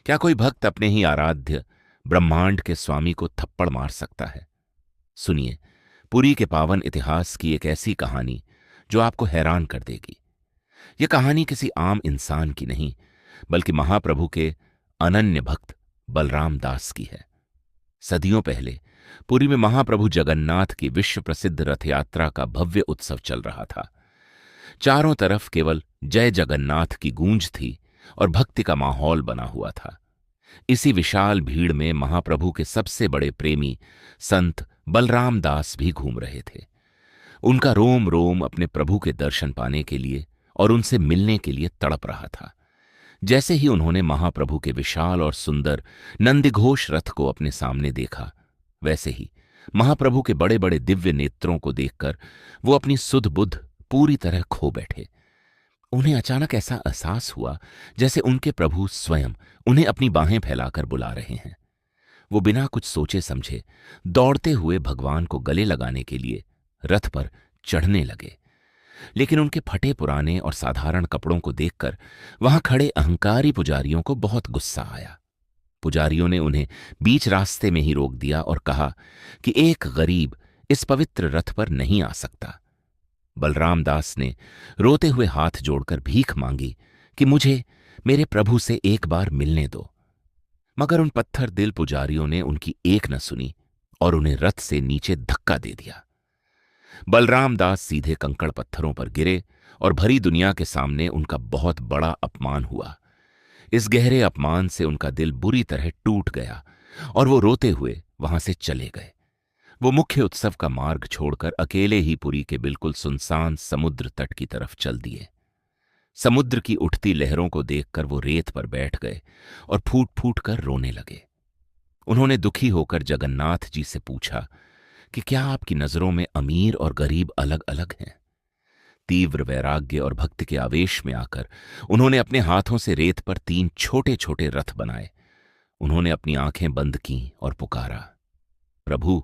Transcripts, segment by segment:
क्या कोई भक्त अपने ही आराध्य ब्रह्मांड के स्वामी को थप्पड़ मार सकता है? सुनिए पुरी के पावन इतिहास की एक ऐसी कहानी जो आपको हैरान कर देगी। यह कहानी किसी आम इंसान की नहीं, बल्कि महाप्रभु के अनन्य भक्त बलराम दास की है। सदियों पहले पुरी में महाप्रभु जगन्नाथ की विश्व प्रसिद्ध रथ यात्रा का भव्य उत्सव चल रहा था। चारों तरफ केवल जय जगन्नाथ की गूंज थी और भक्ति का माहौल बना हुआ था। इसी विशाल भीड़ में महाप्रभु के सबसे बड़े प्रेमी संत बलराम दास भी घूम रहे थे। उनका रोम रोम अपने प्रभु के दर्शन पाने के लिए और उनसे मिलने के लिए तड़प रहा था। जैसे ही उन्होंने महाप्रभु के विशाल और सुंदर नंदीघोष रथ को अपने सामने देखा, वैसे ही महाप्रभु के बड़े बड़े दिव्य नेत्रों को देखकर वो अपनी सुध बुध पूरी तरह खो बैठे। उन्हें अचानक ऐसा एहसास हुआ जैसे उनके प्रभु स्वयं उन्हें अपनी बाहें फैलाकर बुला रहे हैं। वो बिना कुछ सोचे समझे दौड़ते हुए भगवान को गले लगाने के लिए रथ पर चढ़ने लगे। लेकिन उनके फटे पुराने और साधारण कपड़ों को देखकर वहां खड़े अहंकारी पुजारियों को बहुत गुस्सा आया। पुजारियों ने उन्हें बीच रास्ते में ही रोक दिया और कहा कि एक गरीब इस पवित्र रथ पर नहीं आ सकता। बलराम दास ने रोते हुए हाथ जोड़कर भीख मांगी कि मुझे मेरे प्रभु से एक बार मिलने दो। मगर उन पत्थर दिल पुजारियों ने उनकी एक न सुनी और उन्हें रथ से नीचे धक्का दे दिया। बलराम दास सीधे कंकड़ पत्थरों पर गिरे और भरी दुनिया के सामने उनका बहुत बड़ा अपमान हुआ। इस गहरे अपमान से उनका दिल बुरी तरह टूट गया और वो रोते हुए वहां से चले गए। वो मुख्य उत्सव का मार्ग छोड़कर अकेले ही पुरी के बिल्कुल सुनसान समुद्र तट की तरफ चल दिए। समुद्र की उठती लहरों को देखकर वो रेत पर बैठ गए और फूट फूट कर रोने लगे। उन्होंने दुखी होकर जगन्नाथ जी से पूछा कि क्या आपकी नजरों में अमीर और गरीब अलग अलग हैं? तीव्र वैराग्य और भक्ति के आवेश में आकर उन्होंने अपने हाथों से रेत पर 3 छोटे छोटे रथ बनाए। उन्होंने अपनी आंखें बंद की और पुकारा, प्रभु,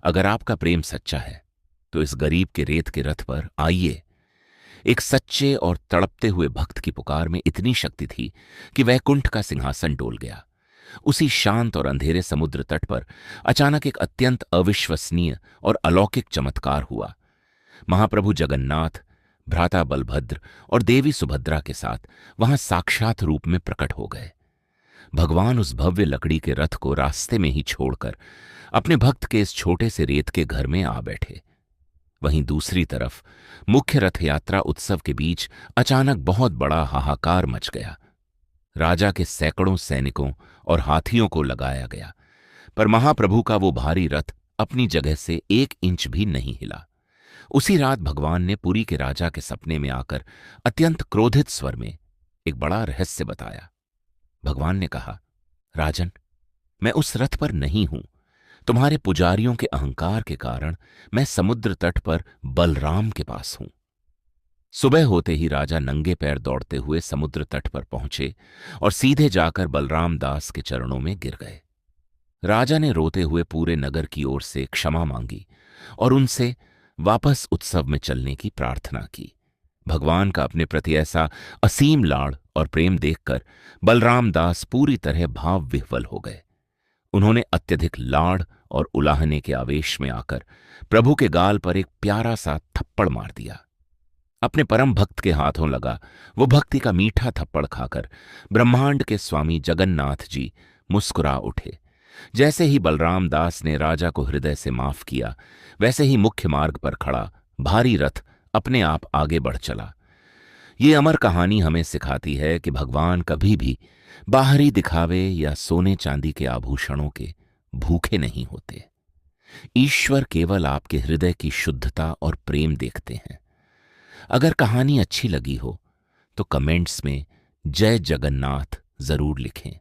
अगर आपका प्रेम सच्चा है तो इस गरीब के रेत के रथ पर आइए। एक सच्चे और तड़पते हुए भक्त की पुकार में इतनी शक्ति थी कि वैकुंठ का सिंहासन डोल गया। उसी शांत और अंधेरे समुद्र तट पर अचानक एक अत्यंत अविश्वसनीय और अलौकिक चमत्कार हुआ। महाप्रभु जगन्नाथ, भ्राता बलभद्र और देवी सुभद्रा के साथ वहां साक्षात रूप में प्रकट हो गए। भगवान उस भव्य लकड़ी के रथ को रास्ते में ही छोड़कर अपने भक्त के इस छोटे से रेत के घर में आ बैठे। वहीं दूसरी तरफ मुख्य रथ यात्रा उत्सव के बीच अचानक बहुत बड़ा हाहाकार मच गया। राजा के सैकड़ों सैनिकों और हाथियों को लगाया गया, पर महाप्रभु का वो भारी रथ अपनी जगह से 1 इंच भी नहीं हिला। उसी रात भगवान ने पुरी के राजा के सपने में आकर अत्यंत क्रोधित स्वर में एक बड़ा रहस्य बताया। भगवान ने कहा, राजन, मैं उस रथ पर नहीं हूं। तुम्हारे पुजारियों के अहंकार के कारण मैं समुद्र तट पर बलराम के पास हूं। सुबह होते ही राजा नंगे पैर दौड़ते हुए समुद्र तट पर पहुंचे और सीधे जाकर बलराम दास के चरणों में गिर गए। राजा ने रोते हुए पूरे नगर की ओर से क्षमा मांगी और उनसे वापस उत्सव में चलने की प्रार्थना की। भगवान का अपने प्रति ऐसा असीम लाड़ और प्रेम देखकर बलराम दास पूरी तरह भाव विह्वल हो गए। उन्होंने अत्यधिक लाड़ और उलाहने के आवेश में आकर प्रभु के गाल पर एक प्यारा सा थप्पड़ मार दिया। अपने परम भक्त के हाथों लगा वो भक्ति का मीठा थप्पड़ खाकर ब्रह्मांड के स्वामी जगन्नाथ जी मुस्कुरा उठे। जैसे ही बलराम दास ने राजा को हृदय से माफ किया, वैसे ही मुख्य मार्ग पर खड़ा भारी रथ अपने आप आगे बढ़ चला। ये अमर कहानी हमें सिखाती है कि भगवान कभी भी बाहरी दिखावे या सोने चांदी के आभूषणों के भूखे नहीं होते। ईश्वर केवल आपके हृदय की शुद्धता और प्रेम देखते हैं। अगर कहानी अच्छी लगी हो तो कमेंट्स में जय जगन्नाथ जरूर लिखें।